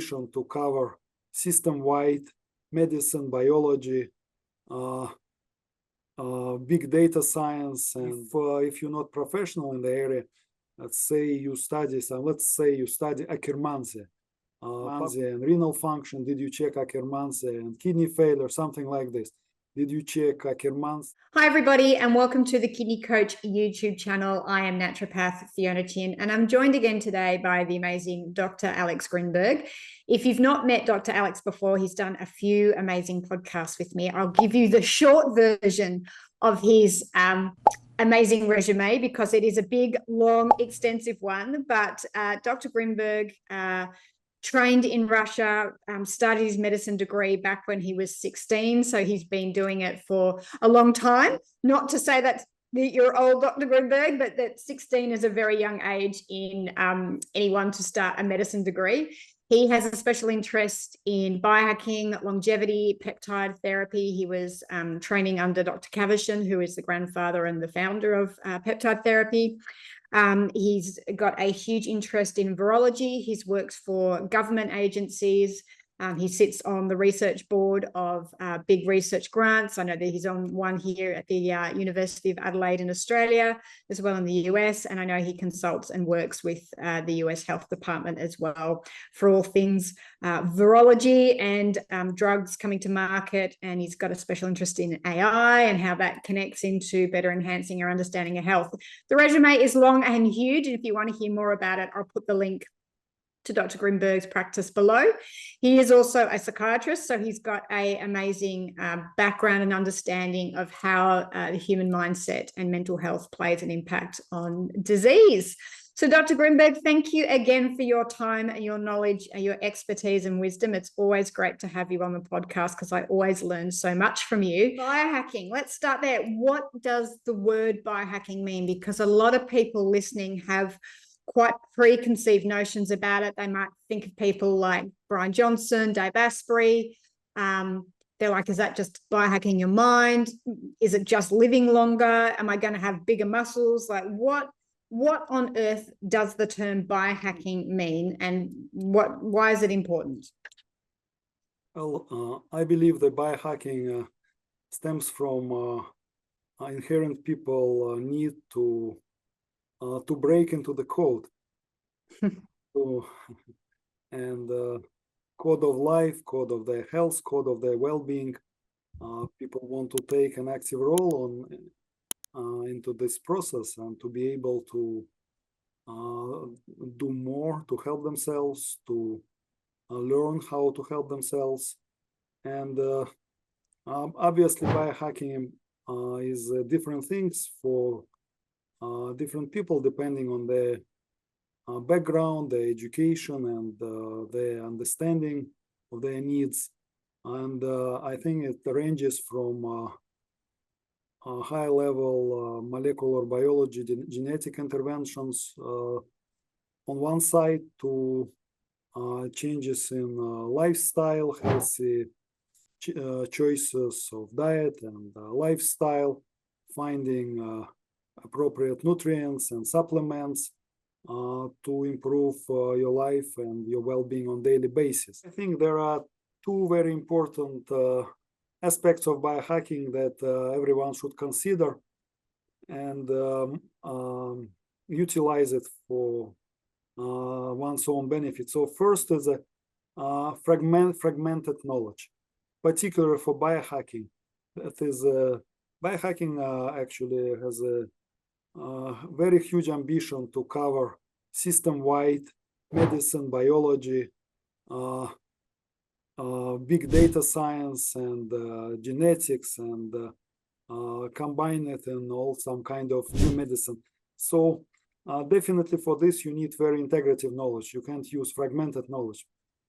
ambition to cover system-wide medicine, biology, big data science, and if you're not professional in the area, let's say you study Akkermansia, and renal function. Did you check Akkermansia and kidney failure, something like this? Did you check Akkermansia? Hi, everybody, and welcome to the Kidney Coach YouTube channel. I am naturopath Fiona Chin, and I'm joined again today by the amazing Dr. Alex Grinberg. If you've not met Dr. Alex before, he's done a few amazing podcasts with me. I'll give you the short version of his amazing resume because it is a big, long, extensive one. But Dr. Grinberg trained in Russia, started his medicine degree back when he was 16. So he's been doing it for a long time. Not to say that you're old, Dr. Grinberg, but that 16 is a very young age in anyone to start a medicine degree. He has a special interest in biohacking, longevity, peptide therapy. He was training under Dr. Kavishan, who is the grandfather and the founder of peptide therapy. He's got a huge interest in virology. He's worked for government agencies. He sits on the research board of big research grants. I know that he's on one here at the University of Adelaide in Australia, as well in the US. And I know he consults and works with the US Health Department as well for all things virology and drugs coming to market. And he's got a special interest in AI and how that connects into better enhancing our understanding of health. The resume is long and huge. And if you want to hear more about it, I'll put the link to Dr. Grinberg's practice below. He is also a psychiatrist, so he's got an amazing background and understanding of how the human mindset and mental health plays an impact on disease. So Dr. Grinberg, thank you again for your time and your knowledge and your expertise and wisdom. It's always great to have you on the podcast because I always learn so much from you. Biohacking, let's start there. What does the word biohacking mean? Because a lot of people listening have quite preconceived notions about it. They might think of people like Brian Johnson, Dave Asprey. They're like, is that just biohacking your mind? Is it just living longer? Am I going to have bigger muscles? Like what on earth does the term biohacking mean, and why is it important? Well, I believe that biohacking stems from inherent people need to break into the code and code of life, code of their health, code of their well-being. People want to take an active role into this process and to be able to do more to help themselves, to learn how to help themselves. And obviously biohacking is different things for different people depending on their background, their education, and their understanding of their needs. And I think it ranges from high-level molecular biology, genetic interventions on one side to changes in lifestyle, healthy choices of diet and lifestyle, finding appropriate nutrients and supplements to improve your life and your well-being on a daily basis. I think there are two very important aspects of biohacking that everyone should consider and utilize it for one's own benefit. So first is a fragmented knowledge, particularly for biohacking. That is, biohacking actually has a very huge ambition to cover system-wide medicine, biology, big data science, and genetics, and combine it in all some kind of new medicine. So definitely for this you need very integrative knowledge. You can't use fragmented knowledge,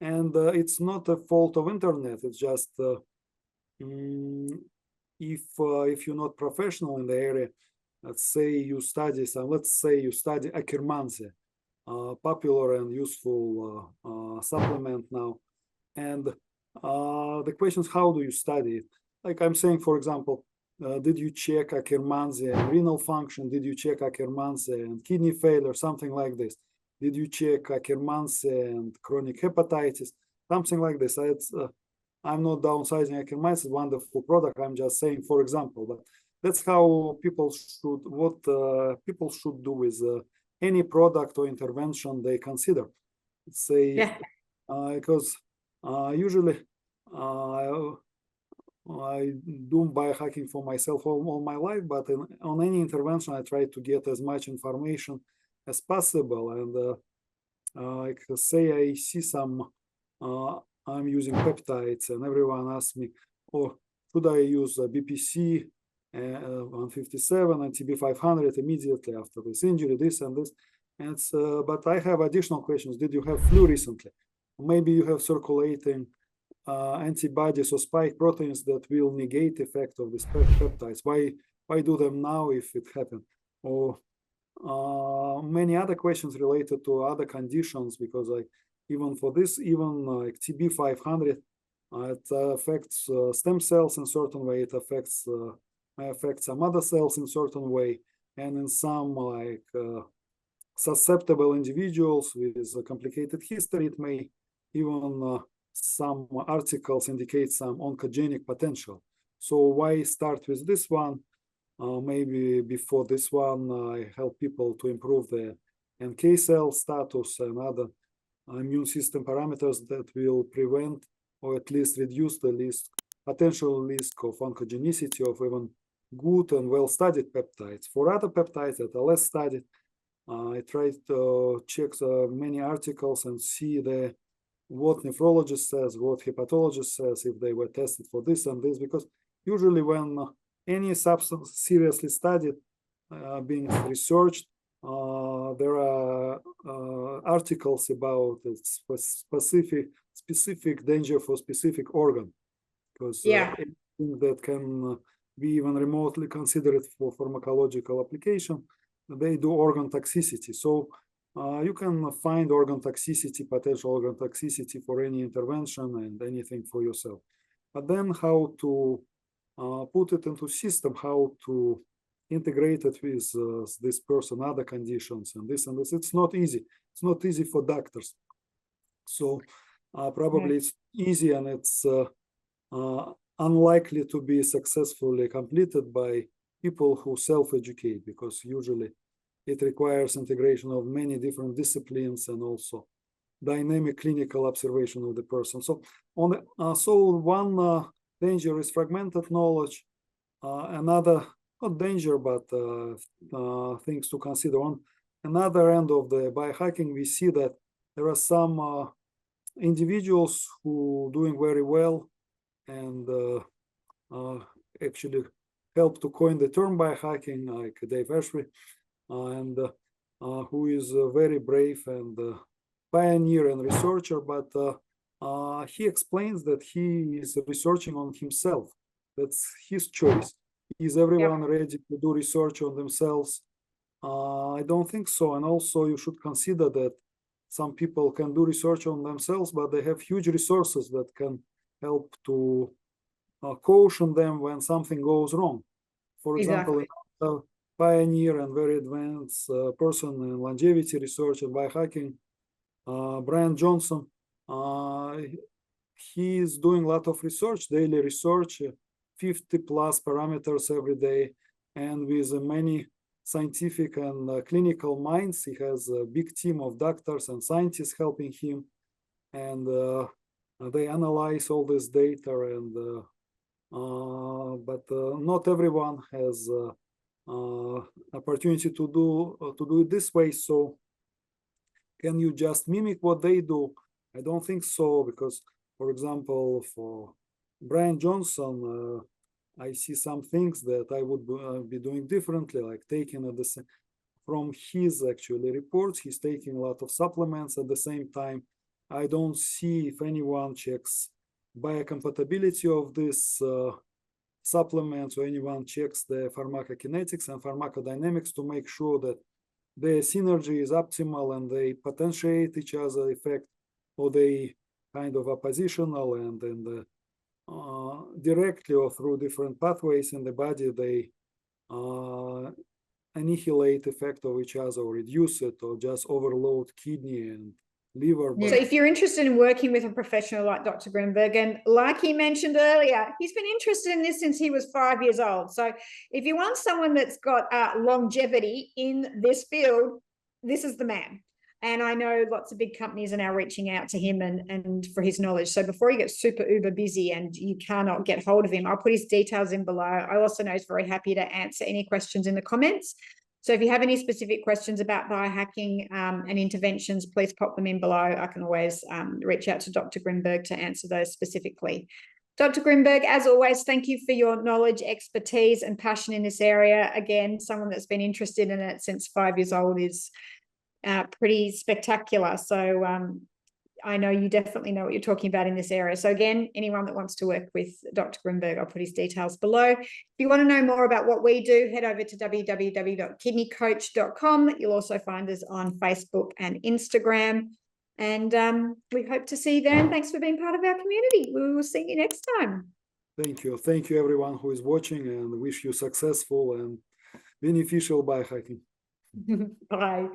and it's not a fault of internet. It's just if you're not professional in the area, let's say you study Akkermansia, popular and useful supplement now. And the question is, how do you study it? Like I'm saying, for example, did you check Akkermansia and renal function? Did you check Akkermansia and kidney failure? Something like this. did you check Akkermansia and chronic hepatitis, something like this. I'm not downsizing Akkermansia, it's a wonderful product. I'm just saying, for example, but that's how people should do with any product or intervention they consider. Say, because usually I do biohacking for myself all my life, but on any intervention, I try to get as much information as possible. And like say I see some, I'm using peptides, and everyone asks me, oh, should I use BPC 157 and TB500 immediately after this injury, this and this? And but I have additional questions. Did you have flu recently? Maybe you have circulating antibodies or spike proteins that will negate the effect of these peptides. Why do them now if it happened? Or many other questions related to other conditions, because like even for this, even like TB500, it affects stem cells in certain way. It affects some other cells in certain way, and in some like susceptible individuals with a complicated history, it may even some articles indicate some oncogenic potential. So why start with this one? Maybe before this one, I help people to improve their NK cell status and other immune system parameters that will prevent or at least reduce the potential risk of oncogenicity of even good and well-studied peptides. For other peptides that are less studied, I try to check many articles and see what nephrologist says, what hepatologist says, if they were tested for this and this, because usually when any substance seriously studied, being researched, there are articles about its specific danger for specific organ, because anything that can be even remotely considered for pharmacological application, they do organ toxicity. So you can find potential organ toxicity for any intervention and anything for yourself. But then how to put it into system, how to integrate it with this person, other conditions, and this, it's not easy. It's not easy for doctors. So probably it's easy, and it's unlikely to be successfully completed by people who self-educate, because usually it requires integration of many different disciplines and also dynamic clinical observation of the person. So one danger is fragmented knowledge. Another, not danger, but things to consider. On another end of the biohacking, we see that there are some individuals who are doing very well and actually helped to coin the term biohacking, like Dave Ashley, and who is very brave and pioneer and researcher, but he explains that he is researching on himself. That's his choice. Is everyone ready to do research on themselves? I don't think so. And also you should consider that some people can do research on themselves, but they have huge resources that can help to caution them when something goes wrong. For example, a pioneer and very advanced person in longevity research and biohacking, Brian Johnson, he is doing a lot of research, daily research, 50 plus parameters every day, and with many scientific and clinical minds. He has a big team of doctors and scientists helping him, and they analyze all this data. And but not everyone has opportunity to do it this way. So can you just mimic what they do? I don't think so, because, for example, for Brian Johnson, I see some things that I would be doing differently, like taking from his actually reports, he's taking a lot of supplements at the same time. I don't see if anyone checks biocompatibility of this supplements, or anyone checks the pharmacokinetics and pharmacodynamics to make sure that the synergy is optimal and they potentiate each other effect, or they kind of oppositional, and then directly or through different pathways in the body, they annihilate effect of each other or reduce it or just overload kidney and liver. So if you're interested in working with a professional like Dr. Grinberg, and like he mentioned earlier, he's been interested in this since he was 5 years old. So if you want someone that's got longevity in this field, this is the man. And I know lots of big companies are now reaching out to him and for his knowledge. So before he gets super uber busy and you cannot get hold of him, I'll put his details in below. I also know he's very happy to answer any questions in the comments. So if you have any specific questions about biohacking and interventions, please pop them in below. I can always reach out to Dr. Grinberg to answer those specifically. Dr. Grinberg, as always, thank you for your knowledge, expertise, and passion in this area. Again, someone that's been interested in it since 5 years old is pretty spectacular. So I know you definitely know what you're talking about in this area. So again, anyone that wants to work with Dr. Grinberg, I'll put his details below. If you want to know more about what we do, head over to www.kidneycoach.com. You'll also find us on Facebook and Instagram. And we hope to see you there. And thanks for being part of our community. We will see you next time. Thank you. Thank you, everyone who is watching, and wish you successful and beneficial biohacking. Bye.